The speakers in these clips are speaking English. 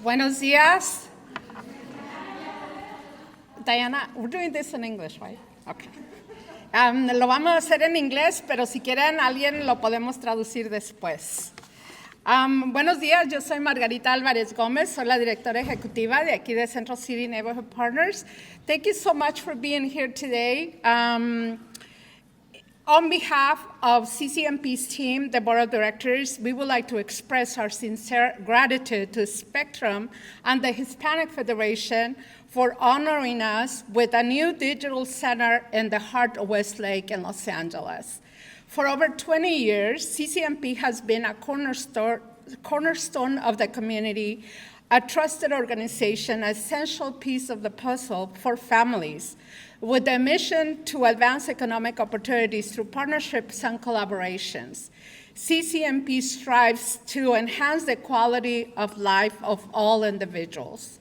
Buenos días. Diana, we're doing this in English, right? Okay. Lo vamos a hacer en inglés, pero si quieren alguien lo podemos traducir después. Buenos días, yo soy Margarita Álvarez Gómez, soy la directora ejecutiva de aquí de Central City Neighborhood Partners. Thank you so much for being here today. On behalf of CCNP's team, the board of directors, we would like to express our sincere gratitude to Spectrum and the Hispanic Federation for honoring us with a new digital center in the heart of Westlake in Los Angeles. For over 20 years, CCNP has been a cornerstone of the community, a trusted organization, an essential piece of the puzzle for families, with a mission to advance economic opportunities through partnerships and collaborations. CCNP strives to enhance the quality of life of all individuals.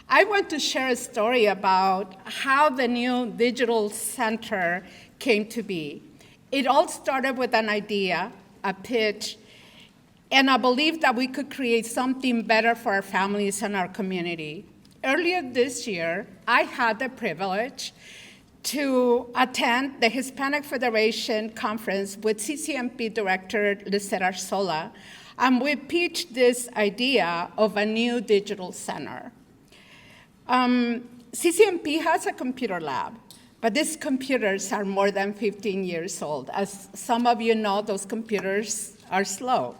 I want to share a story about how the new digital center came to be. It all started with an idea, a pitch, and a belief that we could create something better for our families and our community. Earlier this year, I had the privilege to attend the Hispanic Federation conference with CCNP Director Lisette Arzola, and we pitched this idea of a new digital center. CCNP has a computer lab, but these computers are more than 15 years old. As some of you know, those computers are slow.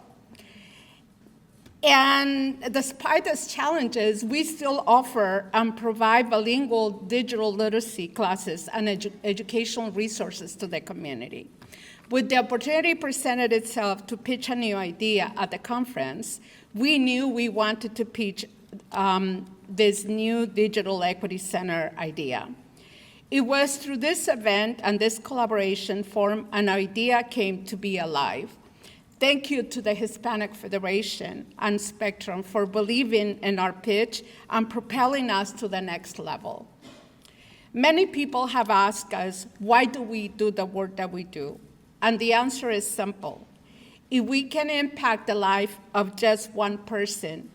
And despite these challenges, we still offer and provide bilingual digital literacy classes and educational resources to the community. With the opportunity presented itself to pitch a new idea at the conference, we knew we wanted to pitch this new digital equity center idea. It was through this event and this collaboration forum an idea came to be alive. Thank you to the Hispanic Federation and Spectrum for believing in our pitch and propelling us to the next level. Many people have asked us, why do we do the work that we do? And the answer is simple. If we can impact the life of just one person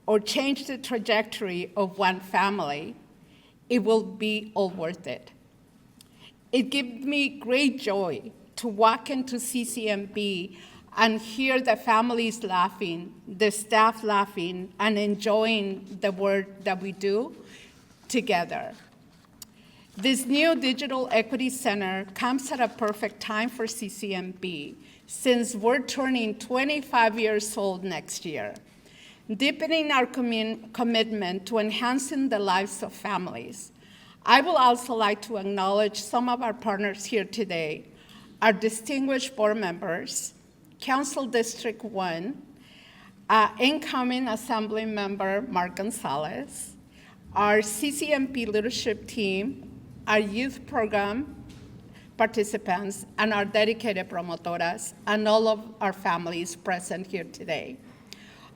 or change the trajectory of one family, it will be all worth it. It gives me great joy to walk into CCNP and hear the families laughing, the staff laughing, and enjoying the work that we do together. This new Digital Equity Center comes at a perfect time for CCNP, since we're turning 25 years old next year, deepening our commitment to enhancing the lives of families. I would also like to acknowledge some of our partners here today, our distinguished board members, Council District 1, incoming Assembly Member Mark Gonzalez, our CCNP leadership team, our youth program participants, and our dedicated promotoras, and all of our families present here today.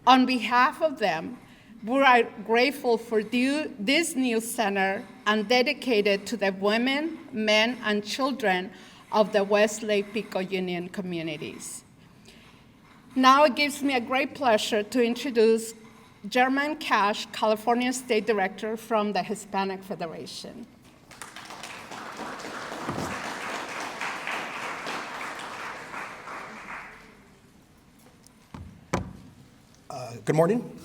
On behalf of them, we are grateful for this new center and dedicated to the women, men, and children of the Westlake Pico Union communities. Now it gives me a great pleasure to introduce German Cash, California State Director from the Hispanic Federation. Good morning.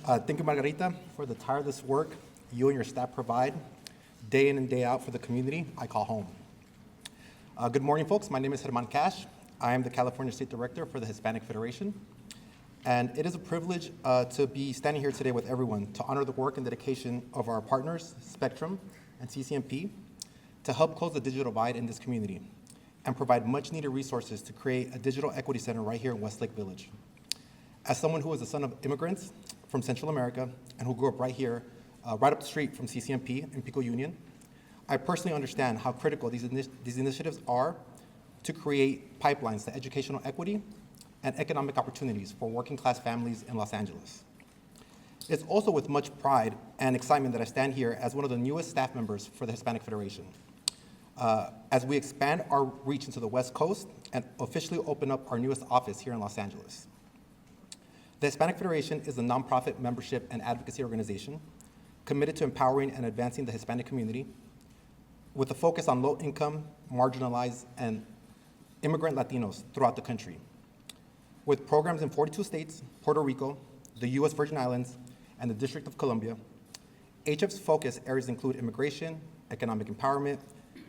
Thank you, Margarita, for the tireless work you and your staff provide day in and day out for the community I call home. Good morning, folks. My name is German Cash. I am the California State Director for the Hispanic Federation. And it is a privilege to be standing here today with everyone to honor the work and dedication of our partners, Spectrum and CCNP, to help close the digital divide in this community and provide much needed resources to create a digital equity center right here in Westlake Village. As someone who is the son of immigrants from Central America and who grew up right here, right up the street from CCNP in Pico Union, I personally understand how critical these initiatives are to create pipelines to educational equity and economic opportunities for working class families in Los Angeles. It's also with much pride and excitement that I stand here as one of the newest staff members for the Hispanic Federation, as we expand our reach into the West Coast and officially open up our newest office here in Los Angeles. The Hispanic Federation is a nonprofit membership and advocacy organization committed to empowering and advancing the Hispanic community with a focus on low-income, marginalized, and immigrant Latinos throughout the country. With programs in 42 states, Puerto Rico, the U.S. Virgin Islands, and the District of Columbia, HF's focus areas include immigration, economic empowerment,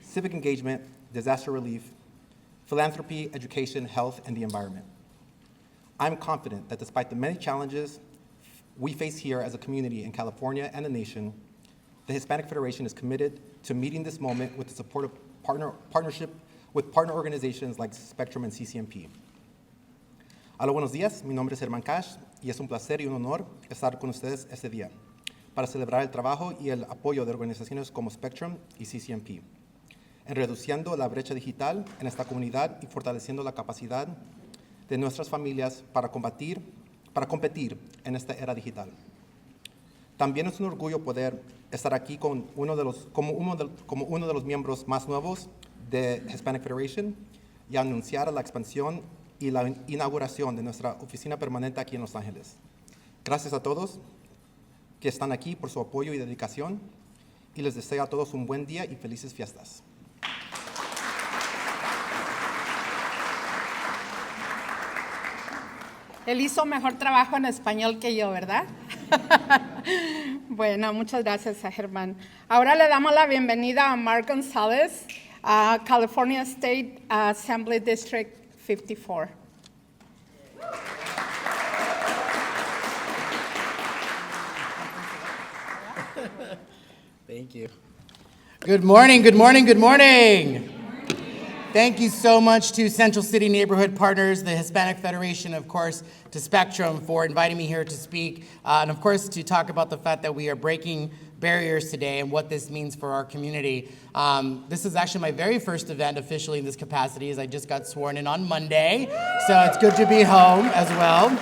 civic engagement, disaster relief, philanthropy, education, health, and the environment. I'm confident that despite the many challenges we face here as a community in California and the nation, the Hispanic Federation is committed to meeting this moment with the support of partnership with partner organizations like Spectrum and CCNP. Hola, buenos días. Mi nombre es Herman Cash y es un placer y un honor estar con ustedes este día para celebrar el trabajo y el apoyo de organizaciones como Spectrum y CCNP, en reduciendo la brecha digital en esta comunidad y fortaleciendo la capacidad de nuestras familias para competir en esta era digital. También es un orgullo poder estar aquí como uno de los miembros más nuevos de Hispanic Federation y anunciar la expansión y la inauguración de nuestra oficina permanente aquí en Los Ángeles. Gracias a todos que están aquí por su apoyo y dedicación, y les deseo a todos un buen día y felices fiestas. Él hizo mejor trabajo en español que yo, ¿verdad? Bueno, muchas gracias a Germán. Ahora le damos la bienvenida a Mark González, a California State Assembly District 54. Thank you. Good morning, good morning, good morning. Thank you so much to Central City Neighborhood Partners, the Hispanic Federation, of course, to Spectrum for inviting me here to speak, and of course to talk about the fact that we are breaking barriers today and what this means for our community. This is actually my very first event officially in this capacity, as I just got sworn in on Monday, so it's good to be home as well.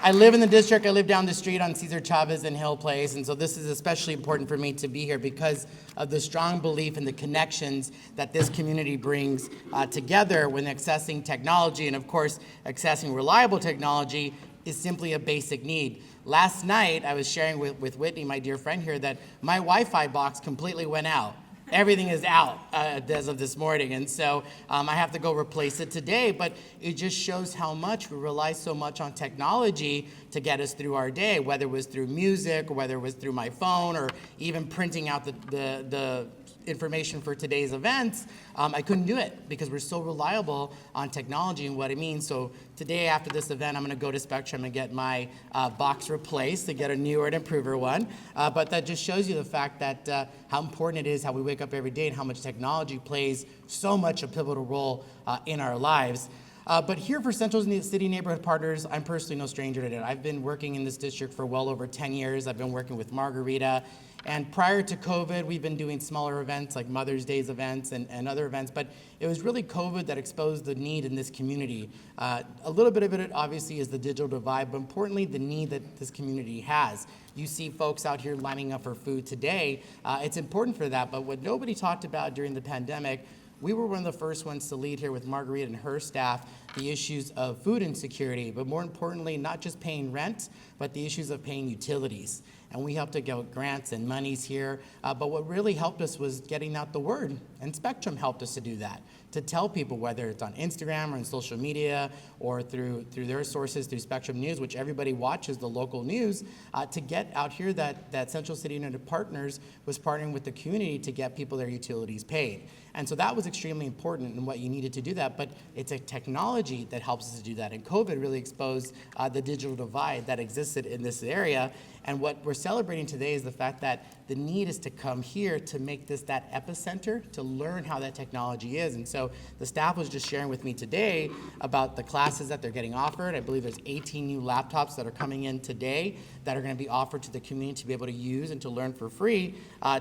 I live in the district. I live down the street on Cesar Chavez and Hill Place, and so this is especially important for me to be here because of the strong belief in the connections that this community brings together when accessing technology, and of course, accessing reliable technology is simply a basic need. Last night, I was sharing with Whitney, my dear friend here, that my Wi-Fi box completely went out. Everything is out as of this morning, and so I have to go replace it today, but it just shows how much we rely so much on technology to get us through our day, whether it was through music, or whether it was through my phone, or even printing out the information for today's events. I couldn't do it because we're so reliable on technology and what it means. So today after this event, I'm gonna go to Spectrum and get my box replaced to get a newer and improver one. But that just shows you the fact that how important it is how we wake up every day and how much technology plays so much a pivotal role in our lives. But here for Central City Neighborhood Partners, I'm personally no stranger to it. I've been working in this district for well over 10 years. I've been working with Margarita. And prior to COVID, we've been doing smaller events like Mother's Day's events and other events, but it was really COVID that exposed the need in this community. A little bit of it obviously is the digital divide, but importantly, the need that this community has. You see folks out here lining up for food today. It's important for that, but what nobody talked about during the pandemic, we were one of the first ones to lead here with Margarita and her staff the issues of food insecurity, but more importantly, not just paying rent, but the issues of paying utilities. And we helped to get grants and monies here, but what really helped us was getting out the word, and Spectrum helped us to do that, to tell people, whether it's on Instagram or on social media or through their sources, through Spectrum News, which everybody watches the local news, to get out here that Central City United Partners was partnering with the community to get people their utilities paid. And so that was extremely important in what you needed to do that, but it's a technology that helps us to do that. And COVID really exposed the digital divide that existed in this area. And what we're celebrating today is the fact that the need is to come here to make this that epicenter, to learn how that technology is. And so the staff was just sharing with me today about the classes that they're getting offered. I believe there's 18 new laptops that are coming in today that are going to be offered to the community to be able to use and to learn for free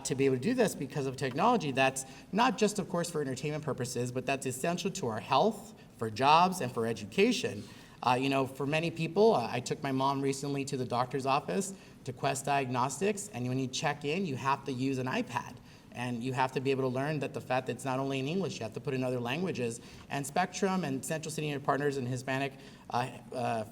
to be able to do this because of technology that's not just, of course, for entertainment purposes, but that's essential to our health, for jobs, and for education. For many people, I took my mom recently to the doctor's office to Quest Diagnostics, and when you check in, you have to use an iPad. And you have to be able to learn that the fact that it's not only in English, you have to put in other languages. And Spectrum and Central City Neighborhood Partners and Hispanic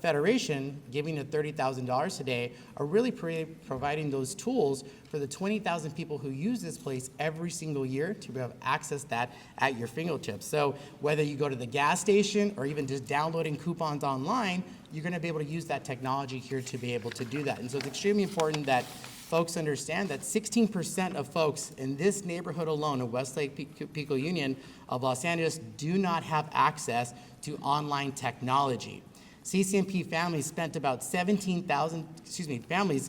Federation, giving the $30,000 today, are really providing those tools for the 20,000 people who use this place every single year to have access that at your fingertips. So whether you go to the gas station or even just downloading coupons online, you're going to be able to use that technology here to be able to do that. And so it's extremely important that folks understand that 16% of folks in this neighborhood alone of Westlake Pico Union of Los Angeles do not have access to online technology. CCNP families spent about families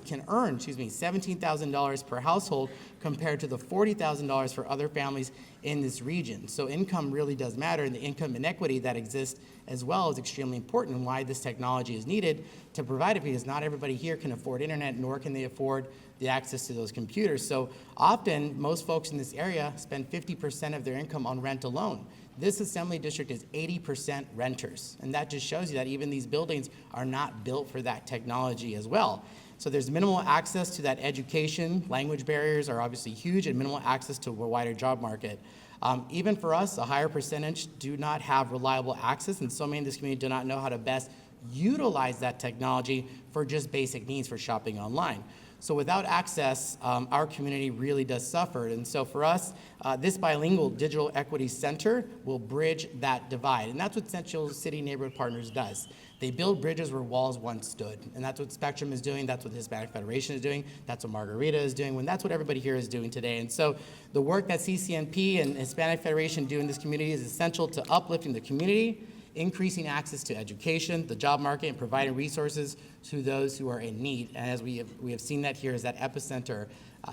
can earn, $17,000 per household compared to the $40,000 for other families in this region. So income really does matter, and the income inequity that exists as well is extremely important, and why this technology is needed to provide it, because not everybody here can afford internet, nor can they afford the access to those computers. So often, most folks in this area spend 50% of their income on rent alone. This assembly district is 80% renters, and that just shows you that even these buildings are not built for that technology as well. So there's minimal access to that education. Language barriers are obviously huge, and minimal access to a wider job market. Even for us, a higher percentage do not have reliable access, and so many in this community do not know how to best utilize that technology for just basic needs for shopping online. So without access, our community really does suffer. And so for us, this bilingual digital equity center will bridge that divide. And that's what Central City Neighborhood Partners does. They build bridges where walls once stood. And that's what Spectrum is doing. That's what the Hispanic Federation is doing. That's what Margarita is doing. And that's what everybody here is doing today. And so the work that CCNP and Hispanic Federation do in this community is essential to uplifting the community, increasing access to education, the job market, and providing resources to those who are in need. And as we have seen that here is that epicenter.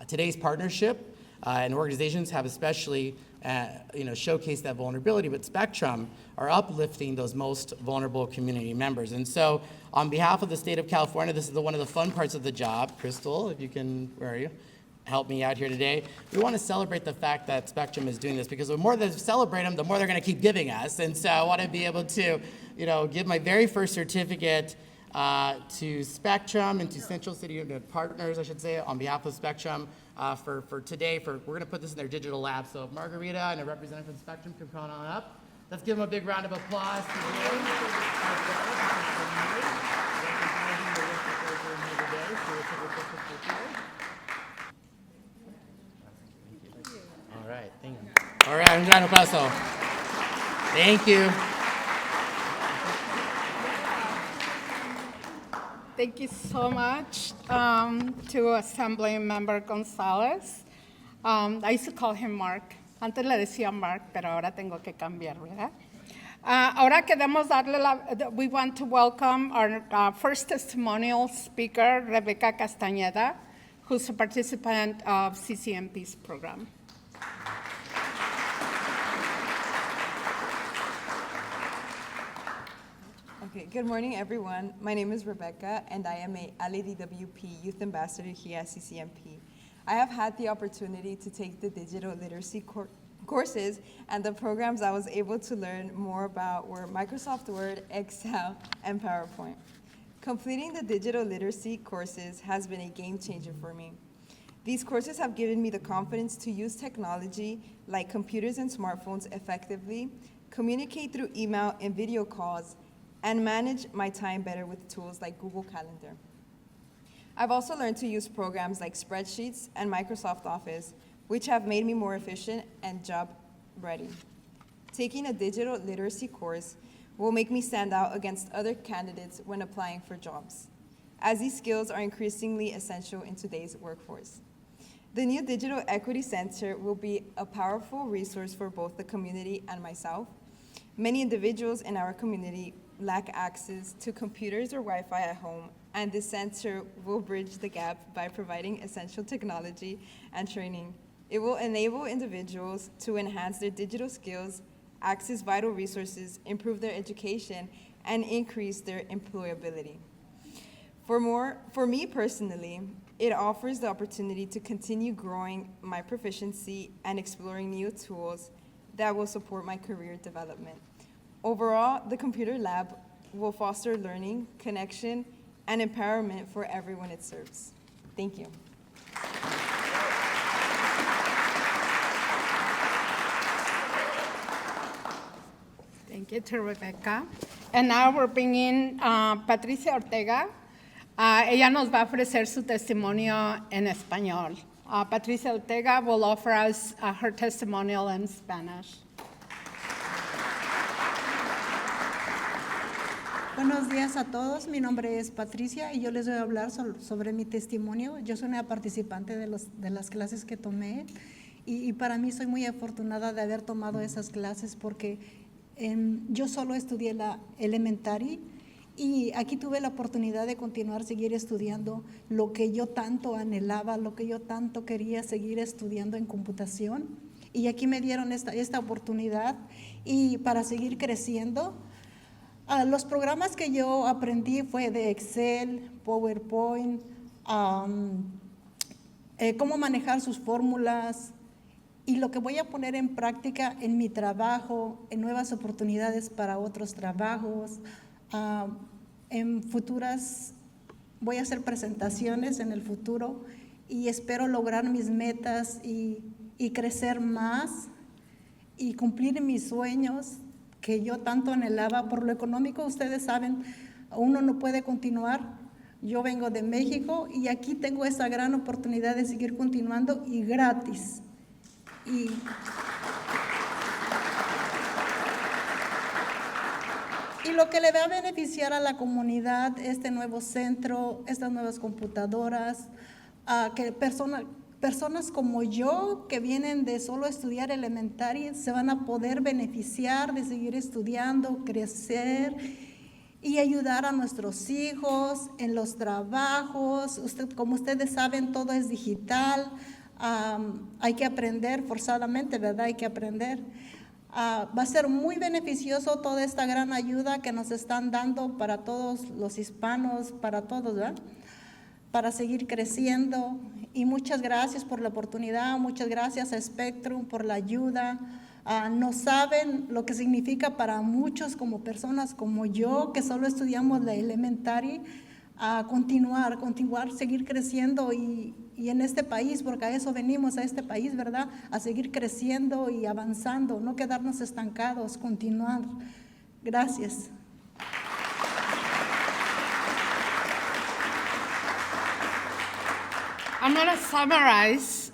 Today's partnership and organizations have especially showcased that vulnerability, but Spectrum are uplifting those most vulnerable community members. And so on behalf of the state of California, this is one of the fun parts of the job. Crystal, if you can, where are you? Help me out here today. We want to celebrate the fact that Spectrum is doing this, because the more they celebrate them, the more they're going to keep giving us. And so I want to be able to, give my very first certificate to Spectrum and to Central City Partners, I should say, on behalf of Spectrum for today. We're going to put this in their digital lab. So if Margarita and a representative from Spectrum can come on up. Let's give them a big round of applause All right, thank you. All right, un gran aplauso. Thank you. Thank you so much to Assembly Member Gonzalez. I used to call him Mark. Antes le decía Mark, pero ahora tengo que cambiar, ¿verdad? Ahora queremos we want to welcome our first testimonial speaker, Rebecca Castañeda, who's a participant of CCNP's program. Okay, good morning, everyone. My name is Rebecca, and I am a LADWP Youth Ambassador here at CCNP. I have had the opportunity to take the digital literacy courses, and the programs I was able to learn more about were Microsoft Word, Excel, and PowerPoint. Completing the digital literacy courses has been a game changer for me. These courses have given me the confidence to use technology like computers and smartphones effectively, communicate through email and video calls, and manage my time better with tools like Google Calendar. I've also learned to use programs like spreadsheets and Microsoft Office, which have made me more efficient and job ready. Taking a digital literacy course will make me stand out against other candidates when applying for jobs, as these skills are increasingly essential in today's workforce. The new Digital Equity Center will be a powerful resource for both the community and myself. Many individuals in our community lack access to computers or Wi-Fi at home, and this center will bridge the gap by providing essential technology and training. It will enable individuals to enhance their digital skills, access vital resources, improve their education, and increase their employability. For me personally, it offers the opportunity to continue growing my proficiency and exploring new tools that will support my career development. Overall, the computer lab will foster learning, connection, and empowerment for everyone it serves. Thank you. Thank you to Rebecca. And now we're bringing Patricia Ortega. Ella nos va a ofrecer su testimonio en español. Patricia Ortega will offer us her testimonial in Spanish. Buenos días a todos, mi nombre es Patricia y yo les voy a hablar sobre mi testimonio. Yo soy una participante de las clases que tomé y para mí soy muy afortunada de haber tomado esas clases porque yo solo estudié la elementary y aquí tuve la oportunidad de continuar, seguir estudiando lo que yo tanto anhelaba, lo que yo tanto quería seguir estudiando en computación y aquí me dieron esta oportunidad y para seguir creciendo. Los programas que yo aprendí fue de Excel, PowerPoint, cómo manejar sus fórmulas y lo que voy a poner en práctica en mi trabajo, en nuevas oportunidades para otros trabajos. En futuras voy a hacer presentaciones en el futuro y espero lograr mis metas y crecer más y cumplir mis sueños que yo tanto anhelaba. Por lo económico, ustedes saben, uno no puede continuar. Yo vengo de México y aquí tengo esa gran oportunidad de seguir continuando y gratis. Y lo que le va a beneficiar a la comunidad, este nuevo centro, estas nuevas computadoras, que personas como yo que vienen de solo estudiar elementaria se van a poder beneficiar de seguir estudiando, crecer y ayudar a nuestros hijos en los trabajos. Como ustedes saben, todo es digital. Hay que aprender forzadamente, ¿verdad? Hay que aprender. Va a ser muy beneficioso toda esta gran ayuda que nos están dando para todos los hispanos, para todos, ¿verdad? Para seguir creciendo. Y muchas gracias por la oportunidad, muchas gracias a Spectrum por la ayuda. No saben lo que significa para muchos como personas como yo, que solo estudiamos la elementary, continuar, seguir creciendo y en este país, porque a eso venimos a este país, ¿verdad? A seguir creciendo y avanzando, no quedarnos estancados, continuar. Gracias. I'm going to summarize.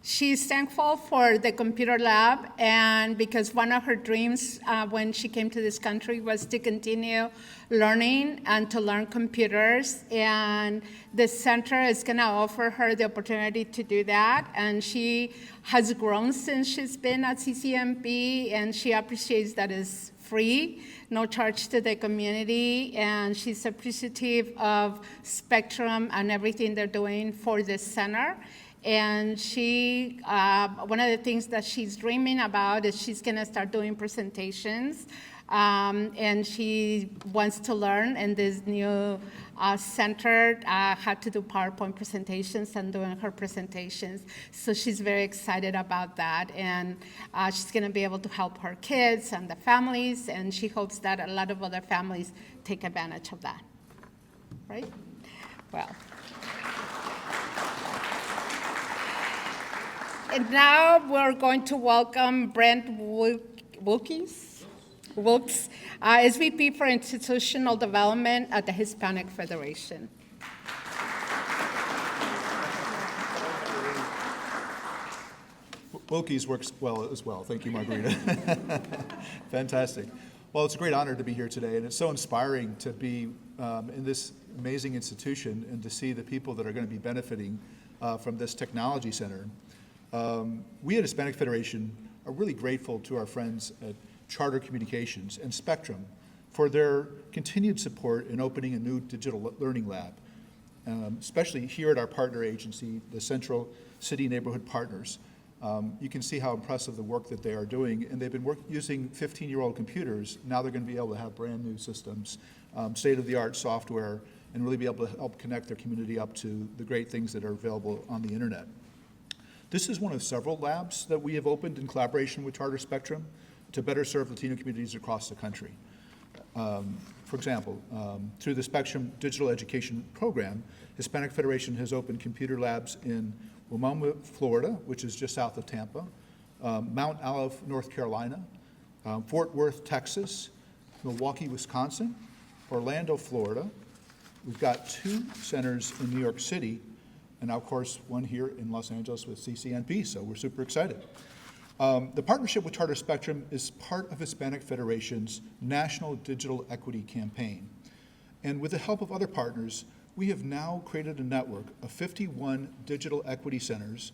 She's thankful for the computer lab, and because one of her dreams when she came to this country was to continue learning and to learn computers, and the center is going to offer her the opportunity to do that, and she has grown since she's been at CCNP, and she appreciates that it's free, no charge to the community, and she's appreciative of Spectrum and everything they're doing for the center. And she, one of the things that she's dreaming about is she's gonna start doing presentations, and she wants to learn in this new center how to do PowerPoint presentations and doing her presentations. So she's very excited about that, and she's gonna be able to help her kids and the families, and she hopes that a lot of other families take advantage of that, right? Well. And now we're going to welcome Brent Wilkes, SVP for Institutional Development at the Hispanic Federation. Wilkes works well as well. Thank you, Margarita. Fantastic. Well, it's a great honor to be here today, and it's so inspiring to be in this amazing institution and to see the people that are going to be benefiting from this technology center. We at Hispanic Federation are really grateful to our friends at Charter Communications and Spectrum for their continued support in opening a new digital learning lab, especially here at our partner agency, the Central City Neighborhood Partners. You can see how impressive the work that they are doing, and they've been using 15-year-old computers. Now they're going to be able to have brand new systems, state-of-the-art software, and really be able to help connect their community up to the great things that are available on the internet. This is one of several labs that we have opened in collaboration with Charter Spectrum to better serve Latino communities across the country. For example, through the Spectrum Digital Education Program, Hispanic Federation has opened computer labs in Wimauma, Florida, which is just south of Tampa, Mount Olive, North Carolina, Fort Worth, Texas, Milwaukee, Wisconsin, Orlando, Florida. We've got 2 centers in New York City, and now, of course, one here in Los Angeles with CCNP, so we're super excited. The partnership with Charter Spectrum is part of Hispanic Federation's National Digital Equity Campaign. And with the help of other partners, we have now created a network of 51 digital equity centers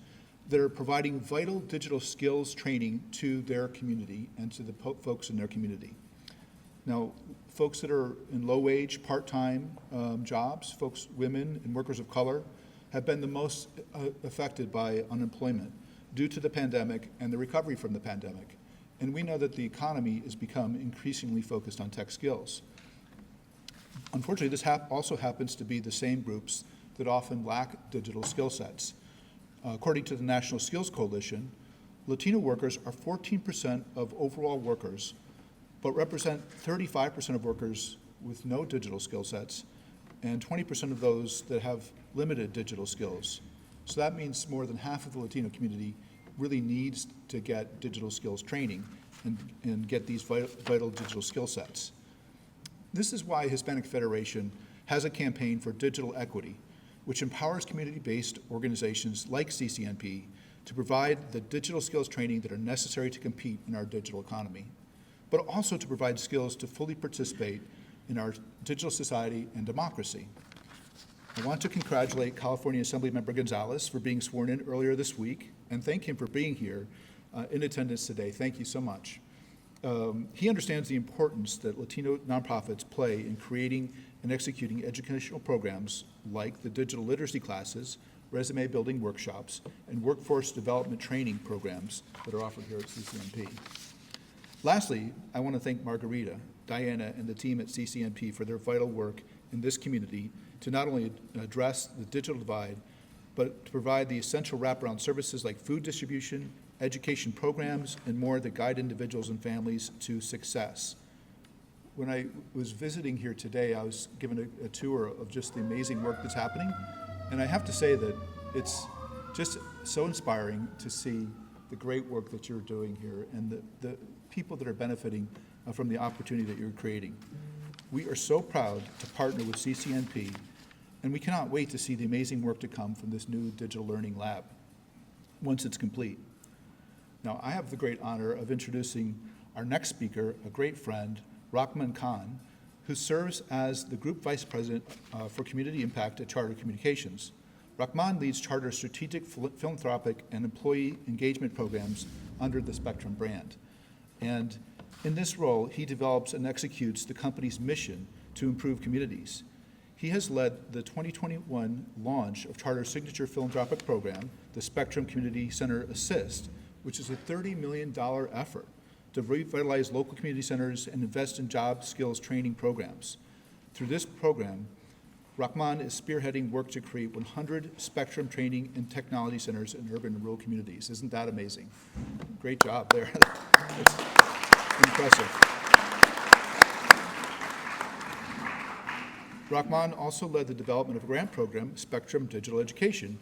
that are providing vital digital skills training to their community and to the folks in their community. Now, folks that are in low-wage, part-time jobs, folks, women, and workers of color have been the most affected by unemployment due to the pandemic and the recovery from the pandemic. And we know that the economy has become increasingly focused on tech skills. Unfortunately, this also happens to be the same groups that often lack digital skill sets. According to the National Skills Coalition, Latino workers are 14% of overall workers, but represent 35% of workers with no digital skill sets and 20% of those that have limited digital skills. So that means more than half of the Latino community really needs to get digital skills training and get these vital digital skill sets. This is why Hispanic Federation has a campaign for digital equity, which empowers community-based organizations like CCNP to provide the digital skills training that are necessary to compete in our digital economy, but also to provide skills to fully participate in our digital society and democracy. I want to congratulate California Assemblymember Gonzalez for being sworn in earlier this week and thank him for being here in attendance today. Thank you so much. He understands the importance that Latino nonprofits play in creating and executing educational programs like the digital literacy classes, resume building workshops, and workforce development training programs that are offered here at CCNP. Lastly, I want to thank Margarita, Diana, and the team at CCNP for their vital work in this community to not only address the digital divide, but to provide the essential wraparound services like food distribution, education programs, and more that guide individuals and families to success. When I was visiting here today, I was given a tour of just the amazing work that's happening, and I have to say that it's just so inspiring to see the great work that you're doing here and the people that are benefiting from the opportunity that you're creating. We are so proud to partner with CCNP, and we cannot wait to see the amazing work to come from this new digital learning lab once it's complete. Now, I have the great honor of introducing our next speaker, a great friend, Rahman Khan, who serves as the Group Vice President for Community Impact at Charter Communications. Rahman leads Charter's strategic philanthropic and employee engagement programs under the Spectrum brand. And in this role, he develops and executes the company's mission to improve communities. He has led the 2021 launch of Charter's signature philanthropic program, the Spectrum Community Center Assist, which is a $30 million effort to revitalize local community centers and invest in job skills training programs. Through this program, Rahman is spearheading work to create 100 Spectrum training and technology centers in urban and rural communities. Isn't that amazing? Great job there. It's impressive. Rahman also led the development of a grant program, Spectrum Digital Education,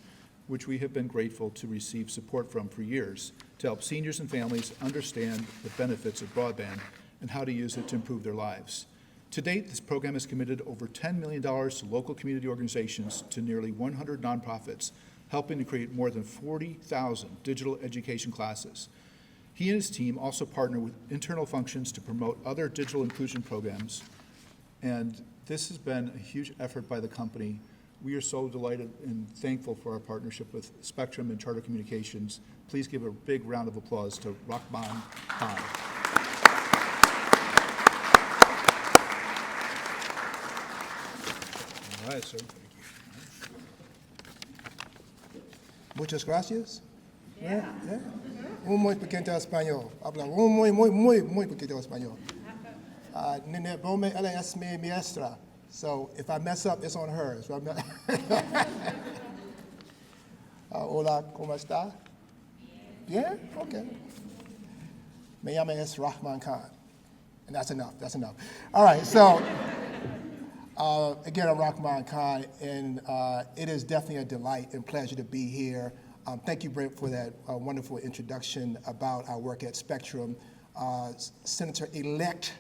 which we have been grateful to receive support from for years to help seniors and families understand the benefits of broadband and how to use it to improve their lives. To date, this program has committed over $10 million to local community organizations to nearly 100 nonprofits, helping to create more than 40,000 digital education classes. He and his team also partner with internal functions to promote other digital inclusion programs, and this has been a huge effort by the company. We are so delighted and thankful for our partnership with Spectrum and Charter Communications. Please give a big round of applause to Rahman Khan. All right, sir. Thank you. Muchas gracias. Yeah. Muy pequeño español. Habla muy pequeño español. Nene Bome, ella es mi maestra. So if I mess up, it's on her. So hola, ¿cómo está? Bien? Okay. Me llamo es Rahman Khan. And that's enough. All right, so again, I'm Rahman Khan, and it is definitely a delight and pleasure to be here. Thank you, Brent, for that wonderful introduction about our work at Spectrum. Senator-elect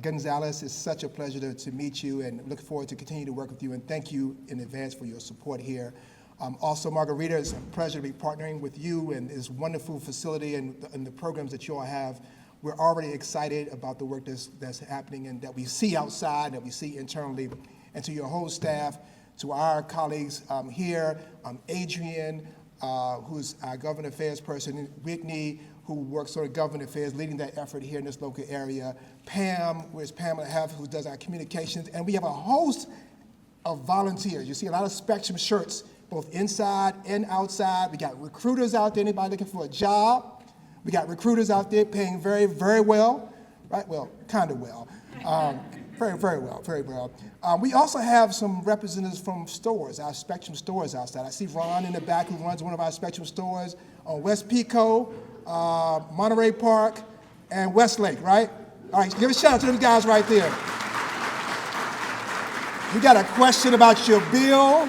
Gonzalez. It's such a pleasure to meet you and look forward to continue to work with you, and thank you in advance for your support here. Also, Margarita, it's a pleasure to be partnering with you and this wonderful facility and the programs that you all have. We're already excited about the work that's happening and that we see outside, that we see internally, and to your whole staff, to our colleagues here, Adrian, who's our government affairs person, Whitney, who works on government affairs, leading that effort here in this local area, Pam, where's Pamela Heff, who does our communications, and we have a host of volunteers. You see a lot of Spectrum shirts, both inside and outside. We got recruiters out there, anybody looking for a job. We got recruiters out there paying very, very well, right? Well, kind of well. Very, very well, very well. We also have some representatives from stores, our Spectrum stores outside. I see Ron in the back who runs one of our Spectrum stores on West Pico, Monterey Park, and Westlake, right? All right, give a shout out to those guys right there. You got a question about your bill.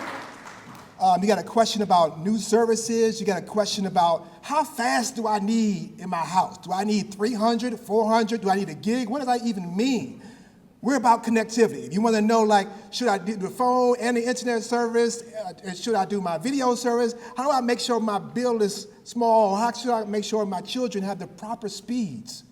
You got a question about new services. You got a question about how fast do I need in my house? Do I need 300, 400? Do I need a gig? What does that even mean? We're about connectivity. If you want to know, like, should I do the phone and the internet service? Should I do my video service? How do I make sure my bill is small? How should I make sure my children have the proper speeds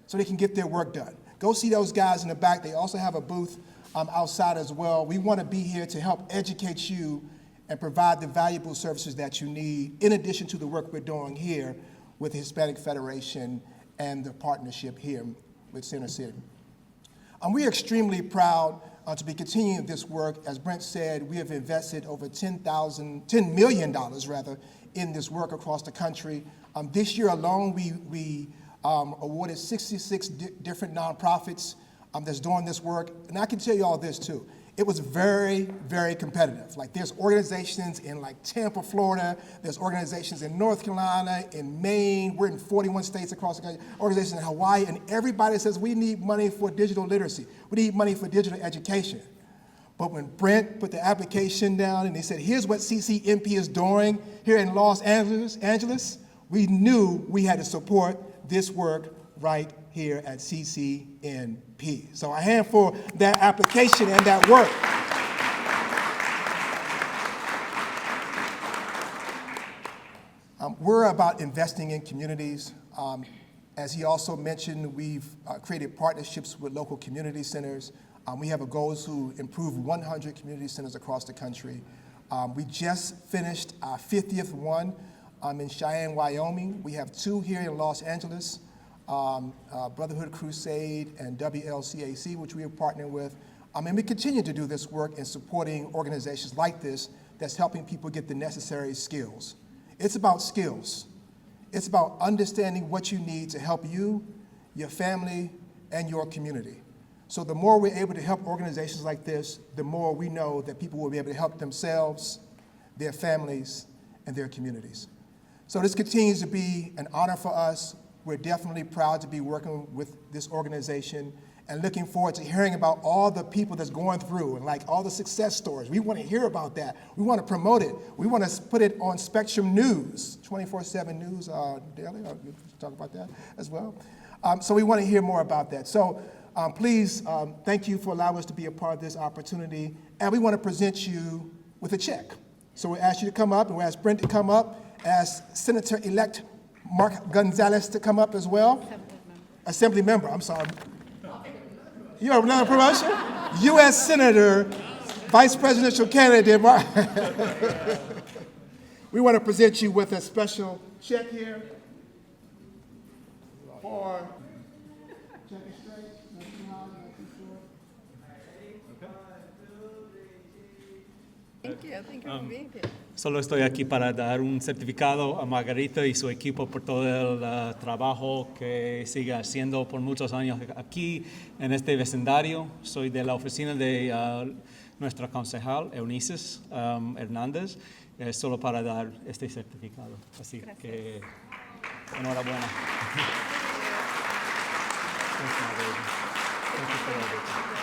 so they can get their work done? Go see those guys in the back. They also have a booth outside as well. We want to be here to help educate you and provide the valuable services that you need, in addition to the work we're doing here with the Hispanic Federation and the partnership here with Center City. We are extremely proud to be continuing this work. As Brent said, we have invested over $10 million in this work across the country. This year alone, we awarded 66 different nonprofits that's doing this work. And I can tell you all this too. It was very, very competitive. Like, there's organizations in like Tampa, Florida. There's organizations in North Carolina, in Maine. We're in 41 states across the country. Organizations in Hawaii, and everybody says we need money for digital literacy. We need money for digital education. But when Brent put the application down and he said, here's what CCNP is doing here in Los Angeles, we knew we had to support this work right here at CCNP. So a hand for that application and that work. We're about investing in communities. As he also mentioned, we've created partnerships with local community centers. We have a goal to improve 100 community centers across the country. We just finished our 50th one in Cheyenne, Wyoming. We have 2 here in Los Angeles. Brotherhood Crusade and WLCAC, which we are partnering with. And we continue to do this work in supporting organizations like this that's helping people get the necessary skills. It's about skills. It's about understanding what you need to help you, your family, and your community. So the more we're able to help organizations like this, the more we know that people will be able to help themselves, their families, and their communities. So this continues to be an honor for us. We're definitely proud to be working with this organization and looking forward to hearing about all the people that's going through and like all the success stories. We want to hear about that. We want to promote it. We want to put it on Spectrum News, 24/7 News daily. I'll talk about that as well. So we want to hear more about that. So please, thank you for allowing us to be a part of this opportunity. And we want to present you with a check. So we ask you to come up, and we ask Brent to come up, ask Senator-elect Mark Gonzalez to come up as well. Assembly member, I'm sorry. You have another promotion? U.S. Senator, Vice Presidential Candidate Mark. We want to present you with a special check here for, check it straight, not too high, not too short. Thank you for being here. Solo estoy aquí para dar un certificado a Margarita y su equipo por todo el trabajo que sigue haciendo por muchos años aquí en este vecindario. Soy de la oficina de nuestra concejal, Eunices Hernández, solo para dar este certificado. Así que, enhorabuena. Thanks, Margarita. Thank you for everything.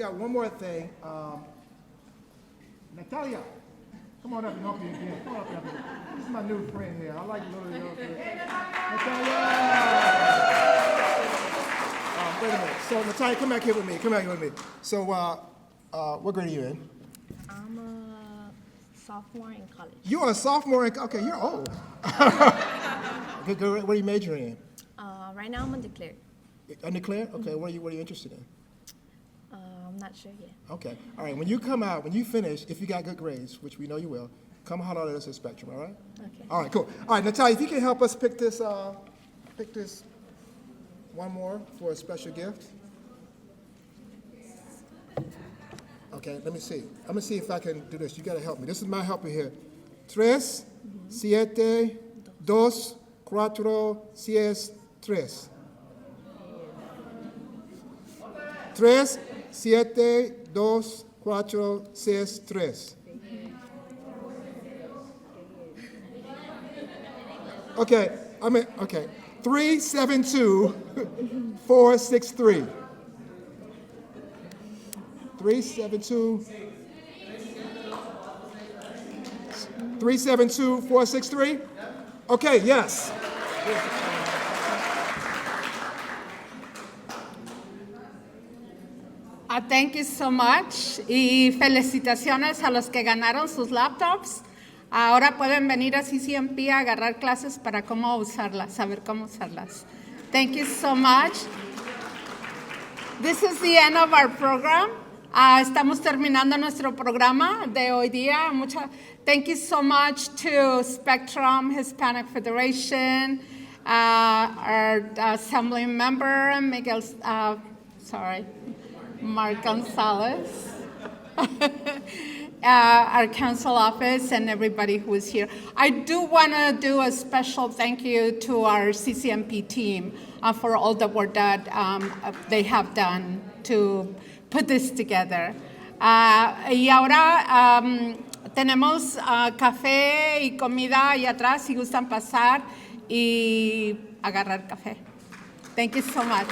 got one more thing. Natalia, come on up and help me again. Come on up and help me. This is my new friend here. I like little Natalia. Wait a minute. So Natalia, come back here with me. Come back here with me. So, what grade are you in? I'm a sophomore in college. You're a sophomore. Okay, you're old. Good. What are you majoring in? Right now I'm undeclared. Undeclared? Okay. What are you interested in? I'm not sure yet. Okay. All right. When you come out, when you finish, if you got good grades, which we know you will, come holler at us at Spectrum. All right? Okay. All right. Cool. All right, Natalia, if you can help us pick this one more for a special gift. Okay. Let me see. I'm gonna see if I can do this. You gotta help me. This is my helper here. 3, 7, 2, 4, 6, 3. 3, 7, 2, 4, 6, 3. Okay, 3, 7, 2, 4, 6, 3. 3, 7, 2, 3, 7, 2, 4, 6, 3? Okay, yes. Thank you so much y felicitaciones a los que ganaron sus laptops. Ahora pueden venir a CCNP a agarrar clases para cómo usarlas, saber cómo usarlas. Thank you so much. This is the end of our program. Estamos terminando nuestro programa de hoy día. Thank you so much to Spectrum, Hispanic Federation, our assembly member, Mark Gonzalez, our council office, and everybody who is here. I do want to do a special thank you to our CCNP team for all the work that they have done to put this together. Y ahora tenemos café y comida ahí atrás si gustan pasar y agarrar café. Thank you so much.